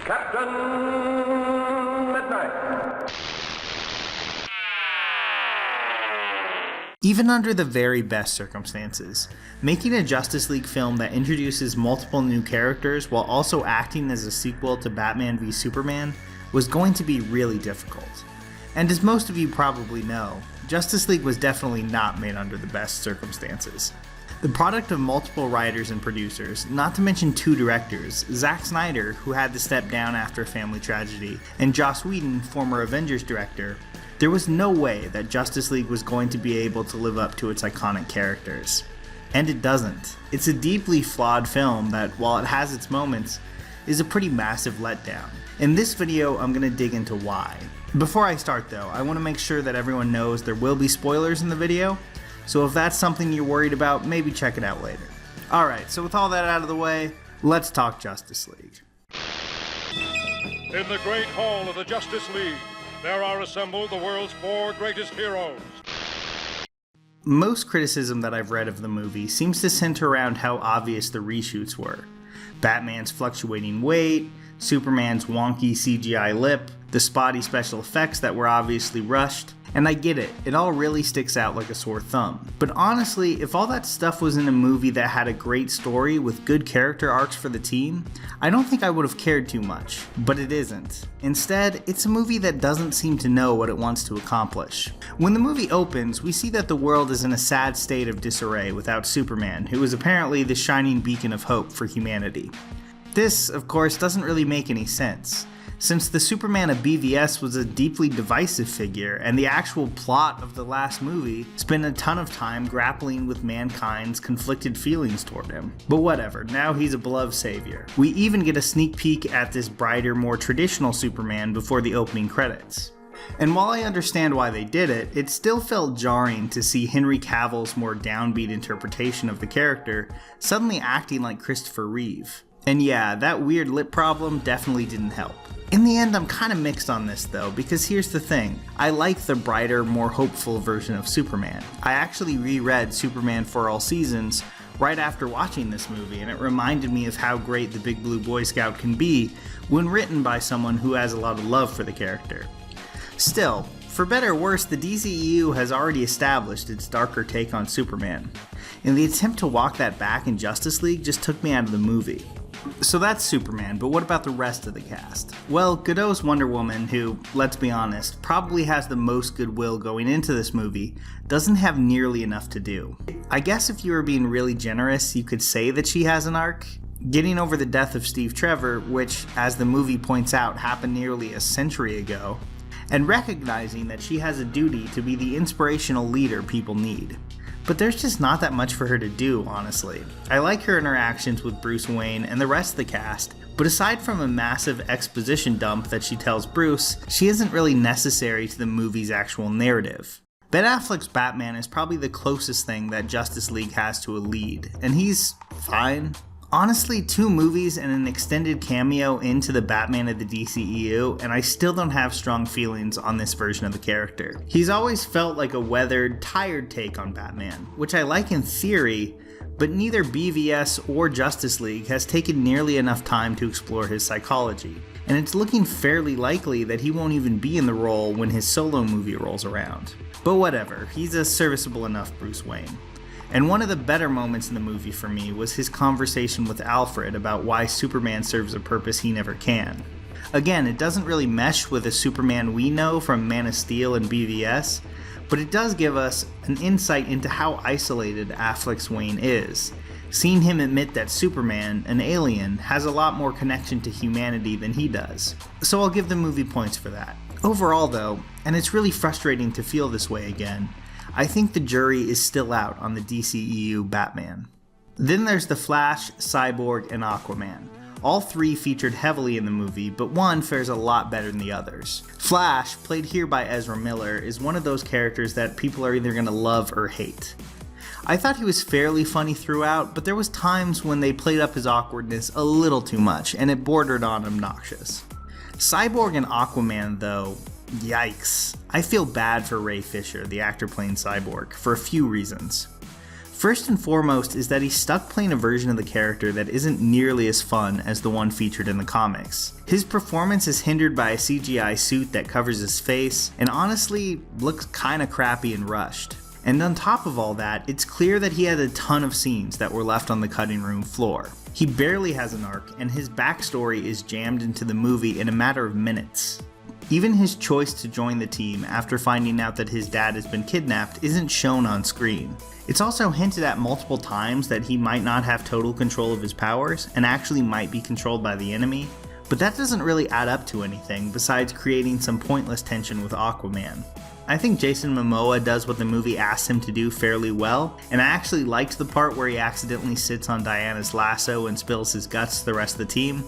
Captain Midnight. Even under the very best circumstances, making a Justice League film that introduces multiple new characters while also acting as a sequel to Batman v Superman was going to be really difficult. And as most of you probably know, Justice League was definitely not made under the best circumstances. The product of multiple writers and producers, not to mention 2 directors, Zack Snyder, who had to step down after a family tragedy, and Joss Whedon, former Avengers director, there was no way that Justice League was going to be able to live up to its iconic characters. And it doesn't. It's a deeply flawed film that, while it has its moments, is a pretty massive letdown. In this video, I'm going to dig into why. Before I start though, I want to make sure that everyone knows there will be spoilers in the video, so if that's something you're worried about, maybe check it out later. Alright, so with all that out of the way, let's talk Justice League. In the great hall of the Justice League, there are assembled the world's 4 greatest heroes. Most criticism that I've read of the movie seems to center around how obvious the reshoots were. Batman's fluctuating weight, Superman's wonky CGI lip, the spotty special effects that were obviously rushed, and I get it, it all really sticks out like a sore thumb. But honestly, if all that stuff was in a movie that had a great story with good character arcs for the team, I don't think I would have cared too much. But it isn't. Instead, it's a movie that doesn't seem to know what it wants to accomplish. When the movie opens, we see that the world is in a sad state of disarray without Superman, who is apparently the shining beacon of hope for humanity. This, of course, doesn't really make any sense, since the Superman of BVS was a deeply divisive figure, and the actual plot of the last movie spent a ton of time grappling with mankind's conflicted feelings toward him. But whatever, now he's a beloved savior. We even get a sneak peek at this brighter, more traditional Superman before the opening credits. And while I understand why they did it, it still felt jarring to see Henry Cavill's more downbeat interpretation of the character suddenly acting like Christopher Reeve. And yeah, that weird lip problem definitely didn't help. In the end, I'm kinda mixed on this though, because here's the thing. I like the brighter, more hopeful version of Superman. I actually reread Superman for All Seasons right after watching this movie, and it reminded me of how great the Big Blue Boy Scout can be when written by someone who has a lot of love for the character. Still, for better or worse, the DCEU has already established its darker take on Superman, and the attempt to walk that back in Justice League just took me out of the movie. So that's Superman, but what about the rest of the cast? Well, Gadot's Wonder Woman, who, let's be honest, probably has the most goodwill going into this movie, doesn't have nearly enough to do. I guess if you were being really generous, you could say that she has an arc. Getting over the death of Steve Trevor, which, as the movie points out, happened nearly a century ago, and recognizing that she has a duty to be the inspirational leader people need. But there's just not that much for her to do, honestly. I like her interactions with Bruce Wayne and the rest of the cast, but aside from a massive exposition dump that she tells Bruce, she isn't really necessary to the movie's actual narrative. Ben Affleck's Batman is probably the closest thing that Justice League has to a lead, and he's fine. Honestly, 2 movies and an extended cameo into the Batman of the DCEU, and I still don't have strong feelings on this version of the character. He's always felt like a weathered, tired take on Batman, which I like in theory, but neither BVS or Justice League has taken nearly enough time to explore his psychology, and it's looking fairly likely that he won't even be in the role when his solo movie rolls around. But whatever, he's a serviceable enough Bruce Wayne. And one of the better moments in the movie for me was his conversation with Alfred about why Superman serves a purpose he never can. Again, it doesn't really mesh with the Superman we know from Man of Steel and BVS, but it does give us an insight into how isolated Affleck's Wayne is, seeing him admit that Superman, an alien, has a lot more connection to humanity than he does. So I'll give the movie points for that. Overall though, and it's really frustrating to feel this way again, I think the jury is still out on the DCEU Batman. Then there's The Flash, Cyborg, and Aquaman. All 3 featured heavily in the movie, but one fares a lot better than the others. Flash, played here by Ezra Miller, is one of those characters that people are either gonna love or hate. I thought he was fairly funny throughout, but there was times when they played up his awkwardness a little too much, and it bordered on obnoxious. Cyborg and Aquaman, though, yikes. I feel bad for Ray Fisher, the actor playing Cyborg, for a few reasons. First and foremost is that he's stuck playing a version of the character that isn't nearly as fun as the one featured in the comics. His performance is hindered by a CGI suit that covers his face, and honestly looks kinda crappy and rushed. And on top of all that, it's clear that he had a ton of scenes that were left on the cutting room floor. He barely has an arc, and his backstory is jammed into the movie in a matter of minutes. Even his choice to join the team after finding out that his dad has been kidnapped isn't shown on screen. It's also hinted at multiple times that he might not have total control of his powers and actually might be controlled by the enemy, but that doesn't really add up to anything besides creating some pointless tension with Aquaman. I think Jason Momoa does what the movie asked him to do fairly well, and I actually liked the part where he accidentally sits on Diana's lasso and spills his guts to the rest of the team,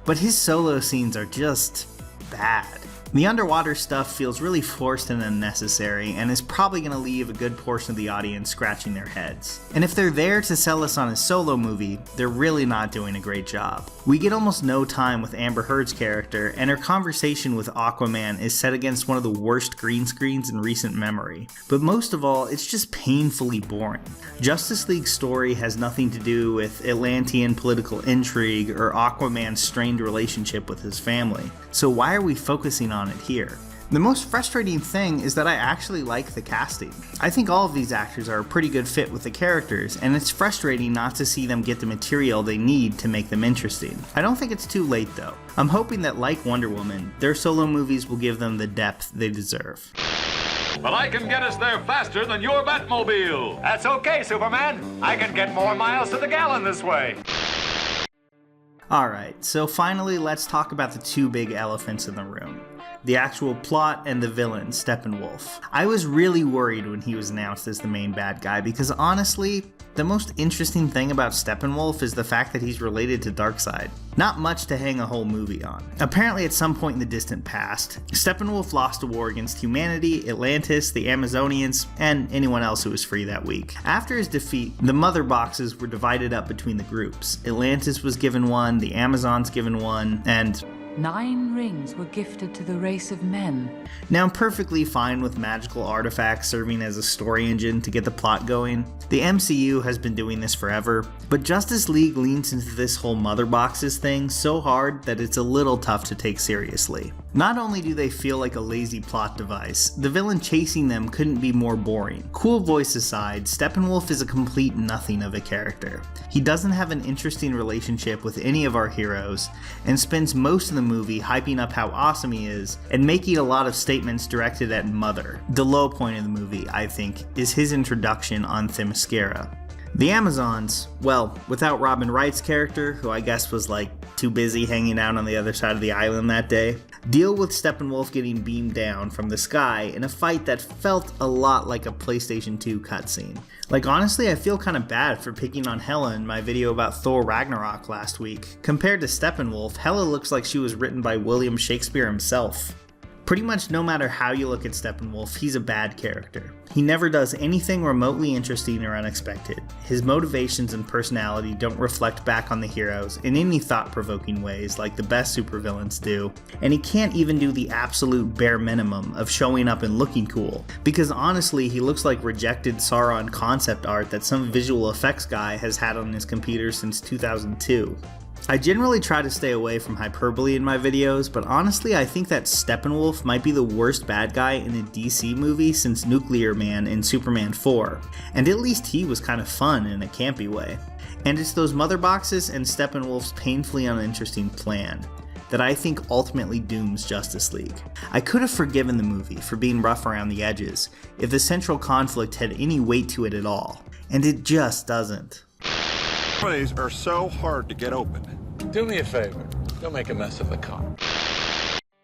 but his solo scenes are just bad. The underwater stuff feels really forced and unnecessary, and is probably going to leave a good portion of the audience scratching their heads. And if they're there to sell us on a solo movie, they're really not doing a great job. We get almost no time with Amber Heard's character, and her conversation with Aquaman is set against one of the worst green screens in recent memory. But most of all, it's just painfully boring. Justice League's story has nothing to do with Atlantean political intrigue or Aquaman's strained relationship with his family. So why are we focusing on it here? The most frustrating thing is that I actually like the casting. I think all of these actors are a pretty good fit with the characters, and it's frustrating not to see them get the material they need to make them interesting. I don't think it's too late though. I'm hoping that, like Wonder Woman, their solo movies will give them the depth they deserve. But I can get us there faster than your Batmobile. That's okay, Superman. I can get more miles to the gallon this way. Alright, so finally let's talk about the two big elephants in the room. The actual plot and the villain, Steppenwolf. I was really worried when he was announced as the main bad guy because honestly, the most interesting thing about Steppenwolf is the fact that he's related to Darkseid. Not much to hang a whole movie on. Apparently at some point in the distant past, Steppenwolf lost a war against humanity, Atlantis, the Amazonians, and anyone else who was free that week. After his defeat, the mother boxes were divided up between the groups. Atlantis was given one, the Amazons given one, and 9 rings were gifted to the race of men. Now, I'm perfectly fine with magical artifacts serving as a story engine to get the plot going. The MCU has been doing this forever, but Justice League leans into this whole mother boxes thing so hard that it's a little tough to take seriously. Not only do they feel like a lazy plot device, the villain chasing them couldn't be more boring. Cool voice aside, Steppenwolf is a complete nothing of a character. He doesn't have an interesting relationship with any of our heroes, and spends most of the movie hyping up how awesome he is, and making a lot of statements directed at Mother. The low point of the movie, I think, is his introduction on Themyscira. The Amazons, well, without Robin Wright's character, who I guess was like too busy hanging out on the other side of the island that day, deal with Steppenwolf getting beamed down from the sky in a fight that felt a lot like a PlayStation 2 cutscene. Like honestly, I feel kinda bad for picking on Hela in my video about Thor Ragnarok last week. Compared to Steppenwolf, Hela looks like she was written by William Shakespeare himself. Pretty much no matter how you look at Steppenwolf, he's a bad character. He never does anything remotely interesting or unexpected. His motivations and personality don't reflect back on the heroes in any thought-provoking ways like the best supervillains do, and he can't even do the absolute bare minimum of showing up and looking cool, because honestly he looks like rejected Sauron concept art that some visual effects guy has had on his computer since 2002. I generally try to stay away from hyperbole in my videos, but honestly I think that Steppenwolf might be the worst bad guy in a DC movie since Nuclear Man in Superman 4, and at least he was kind of fun in a campy way. And it's those mother boxes and Steppenwolf's painfully uninteresting plan that I think ultimately dooms Justice League. I could have forgiven the movie for being rough around the edges if the central conflict had any weight to it at all, and it just doesn't. These are so hard to get open. Do me a favor. Don't make a mess of the car.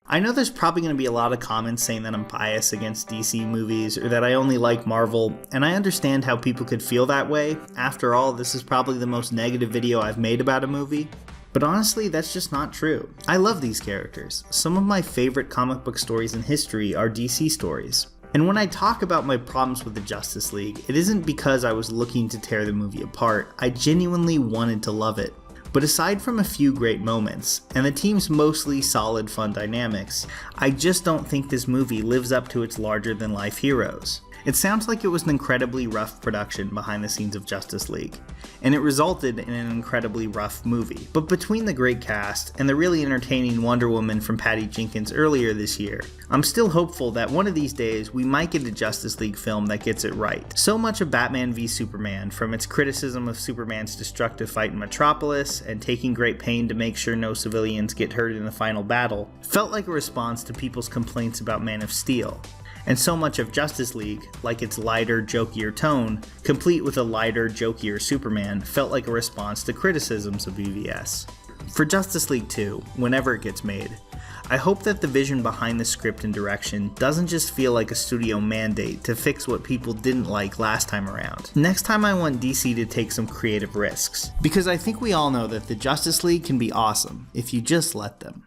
I know there's probably going to be a lot of comments saying that I'm biased against DC movies or that I only like Marvel, and I understand how people could feel that way. After all, this is probably the most negative video I've made about a movie. But honestly, that's just not true. I love these characters. Some of my favorite comic book stories in history are DC stories. And when I talk about my problems with the Justice League, it isn't because I was looking to tear the movie apart. I genuinely wanted to love it. But aside from a few great moments, and the team's mostly solid fun dynamics, I just don't think this movie lives up to its larger-than-life heroes. It sounds like it was an incredibly rough production behind the scenes of Justice League, and it resulted in an incredibly rough movie. But between the great cast and the really entertaining Wonder Woman from Patty Jenkins earlier this year, I'm still hopeful that one of these days we might get a Justice League film that gets it right. So much of Batman v Superman, from its criticism of Superman's destructive fight in Metropolis and taking great pain to make sure no civilians get hurt in the final battle, felt like a response to people's complaints about Man of Steel. And so much of Justice League, like its lighter, jokier tone, complete with a lighter, jokier Superman, felt like a response to criticisms of BVS. For Justice League 2, whenever it gets made, I hope that the vision behind the script and direction doesn't just feel like a studio mandate to fix what people didn't like last time around. Next time I want DC to take some creative risks, because I think we all know that the Justice League can be awesome if you just let them.